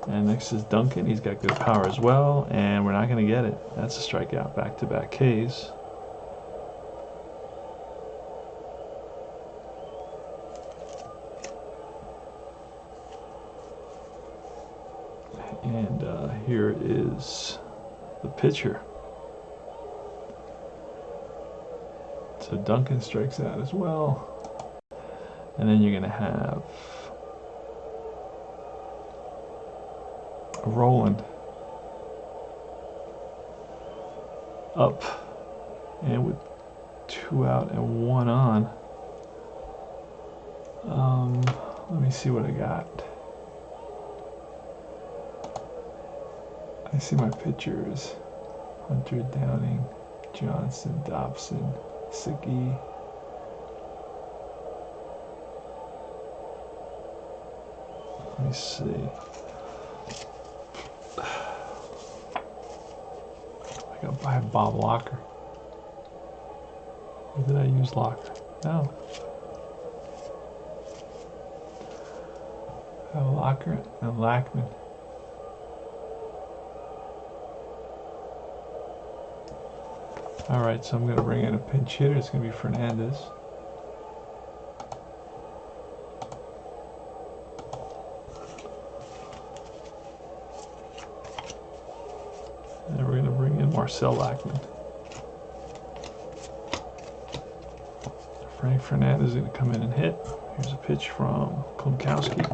And next is Duncan. He's got good power as well, and we're not going to get it. That's a strikeout. Back-to-back Ks. And here is the pitcher. So Duncan strikes out as well. And then you're going to have Roland up, and with 2 out and 1 on. Let me see what I got. I see my pitchers: Hunter, Downing, Johnson, Dobson, Sagi. me see. I have Bob Locker. Or did I use Locker? No. I have Locker and Lackman. Alright, so I'm going to bring in a pinch hitter. It's going to be Fernandez. And we're going to bring in Marcel Lackman. Frank Fernandez is going to come in and hit. Here's a pitch from Klimkowski.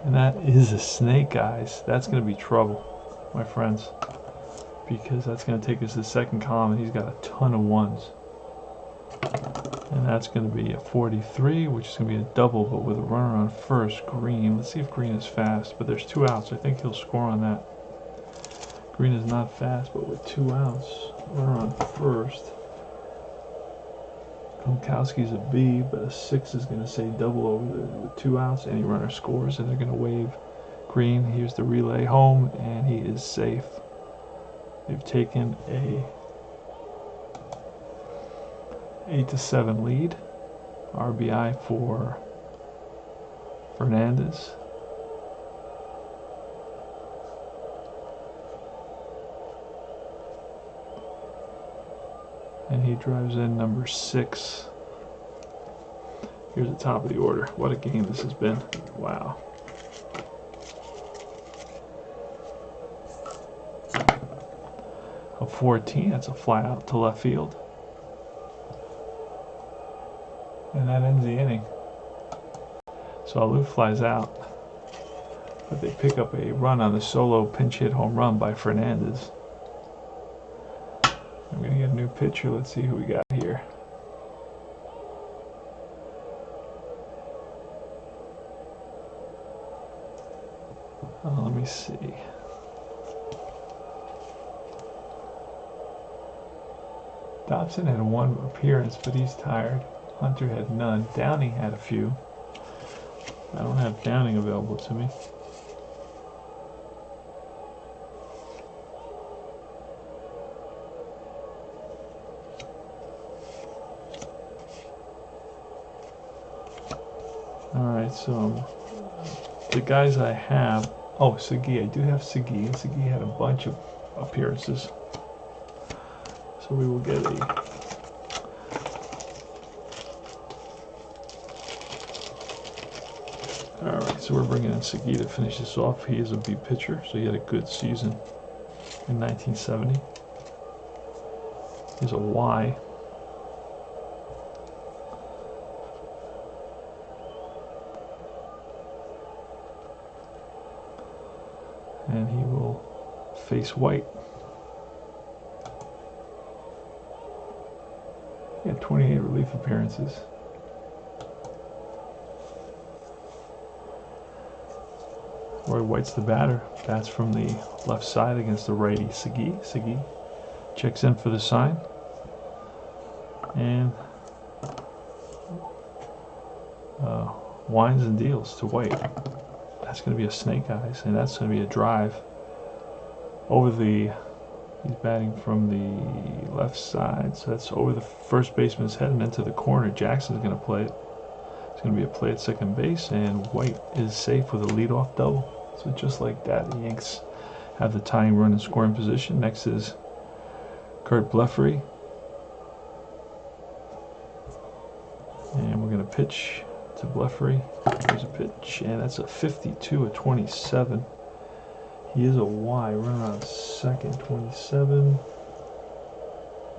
And that is a snake, guys. That's going to be trouble, my friends. Because that's going to take us to the second column, and he's got a ton of ones. And that's going to be a 43, which is going to be a double, but with a runner on first, Green. Let's see if Green is fast, but there's 2 outs. I think he'll score on that. Green is not fast, but with 2 outs, runner on first. Klimkowski's a B, but a 6 is going to say double over there with 2 outs. Any runner scores, and they're going to wave Green. Here's the relay home, and he is safe. They've taken a 8-7 lead. RBI for Fernandez. And he drives in number 6. Here's the top of the order. What a game this has been. Wow. A 14, that's a fly out to left field. And that ends the inning. So Alou flies out. But they pick up a run on the solo pinch hit home run by Fernandez. I'm going to get a new pitcher. Let's see who we got here. Let me see. Dobson had 1 appearance, but he's tired. Hunter had none. Downing had a few. I don't have Downing available to me. Alright, so the guys I have... Oh, Segui. I do have Segui, and Segui had a bunch of appearances. So we will get a... Alright, so we're bringing in Segui to finish this off. He is a B pitcher, so he had a good season in 1970. He's a Y. And he will face White. He had 28 relief appearances. Roy White's the batter. Bats from the left side against the righty Segui. Segui checks in for the sign. And winds and deals to White. That's going to be a snake eyes, and that's going to be a drive over the... He's batting from the left side, so that's over the first baseman's head and into the corner. Jackson's going to play it. It's going to be a play at second base, and White is safe with a leadoff double. So just like that, the Yanks have the tying run in scoring position. Next is Kurt Bleffery. And we're going to pitch to Bleffery. Here's a pitch, and that's a 52-27. He is a Y, runner on second, 27.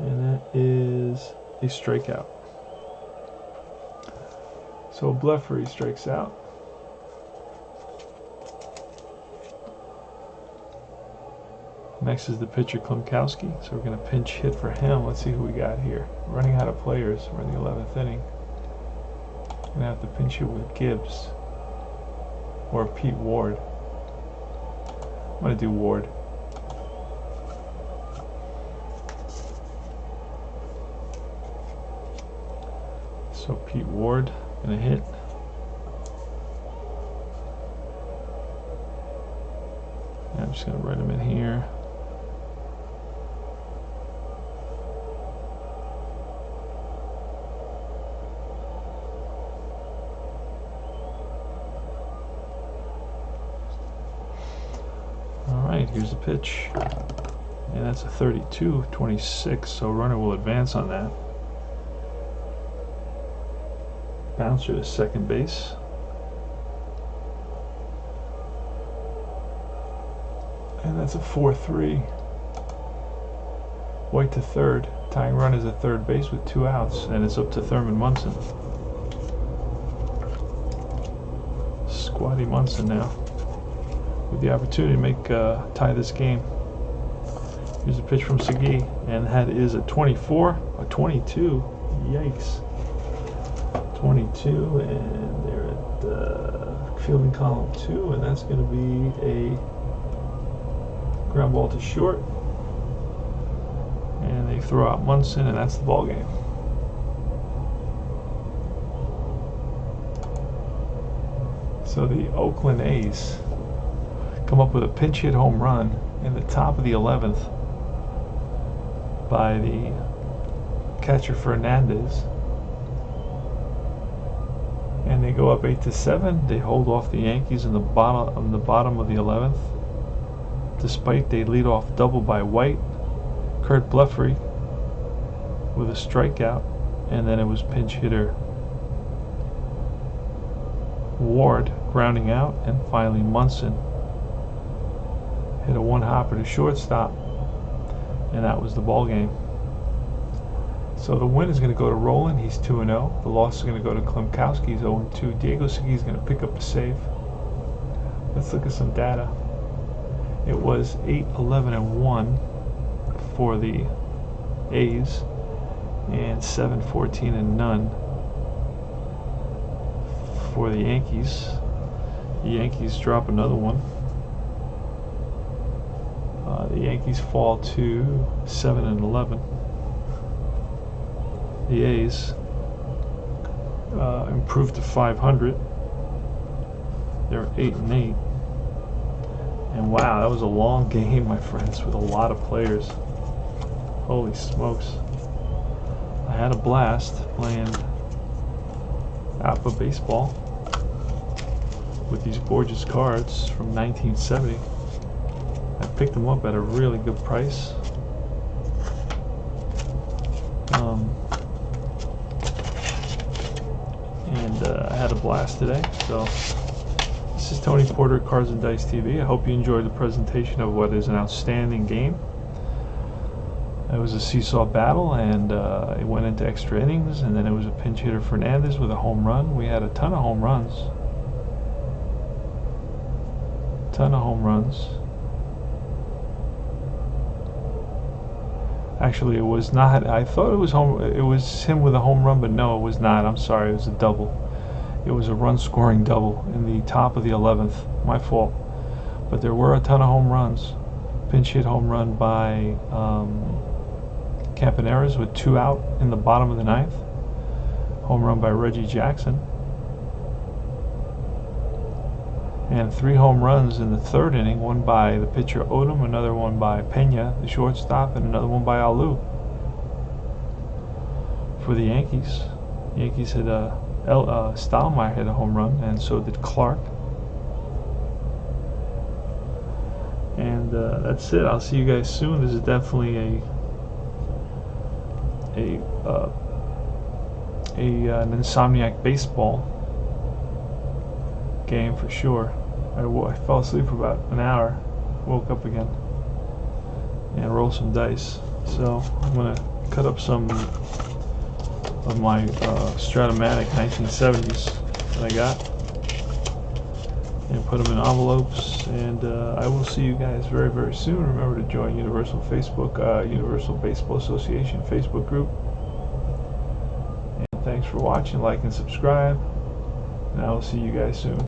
And that is a strikeout. So Bleffery strikes out. Next is the pitcher Klimkowski. So we're going to pinch hit for him. Let's see who we got here. Running out of players. We're in the 11th inning. We're going to have to pinch hit with Gibbs or Pete Ward. I'm going to do Ward. So Pete Ward going to hit. I'm just going to write them in here. Alright, here's the pitch. And that's a 32-26, so runner will advance on that. Bouncer to second base. And that's a 4-3. White to third. Tying run is at third base with 2 outs, and it's up to Thurman Munson. Squatty Munson now, with the opportunity to make tie this game. Here's a pitch from Segui, and that is a 24, a 22. Yikes. 22, and they're at fielding column 2, and that's going to be a ground ball to short. And they throw out Munson, and that's the ball game. So the Oakland A's come up with a pinch hit home run in the top of the 11th by the catcher Fernandez, and they go up 8-7. They hold off the Yankees in the bottom of the 11th, despite they lead off double by White, Kurt Bleffery with a strikeout, and then it was pinch hitter Ward grounding out, and finally Munson hit a one-hopper to shortstop, and that was the ball game. So the win is going to go to Roland. He's 2-0. The loss is going to go to Klimkowski. He's 0-2. Diego Segui is going to pick up a save. Let's look at some data. It was 8-11-1 for the A's, and 7-14-0 for the Yankees. The Yankees drop another one. The Yankees fall to 7-11. The A's improved to 500. They're 8-8. And wow, that was a long game, my friends, with a lot of players. Holy smokes. I had a blast playing APBA baseball with these gorgeous cards from 1970. I picked them up at a really good price. I had a blast today. So this is Tony Porter, Cards and Dice TV. I hope you enjoyed the presentation of what is an outstanding game. It was a seesaw battle, and it went into extra innings, and then it was a pinch hitter Fernandez with a home run. We had a ton of home runs. Actually, it was not. I thought it was him with a home run, but no, it was not. I'm sorry, it was a double. It was a run-scoring double in the top of the 11th. My fault. But there were a ton of home runs. Pinch hit home run by Campaneris with 2 out in the bottom of the 9th. Home run by Reggie Jackson. And 3 home runs in the 3rd inning, one by the pitcher Odom, another one by Pena, the shortstop, and another one by Alou. For the Yankees, hit Stottlemyre hit a home run, and so did Clark. And that's it. I'll see you guys soon. This is definitely an Insomniac baseball game for sure. I fell asleep for about an hour, woke up again, and roll some dice. So I'm gonna cut up some of my Stottlemyre 1970s that I got, and put them in envelopes. And I will see you guys very, very soon. Remember to join Universal Baseball Association Facebook group. And thanks for watching. Like and subscribe. And I will see you guys soon.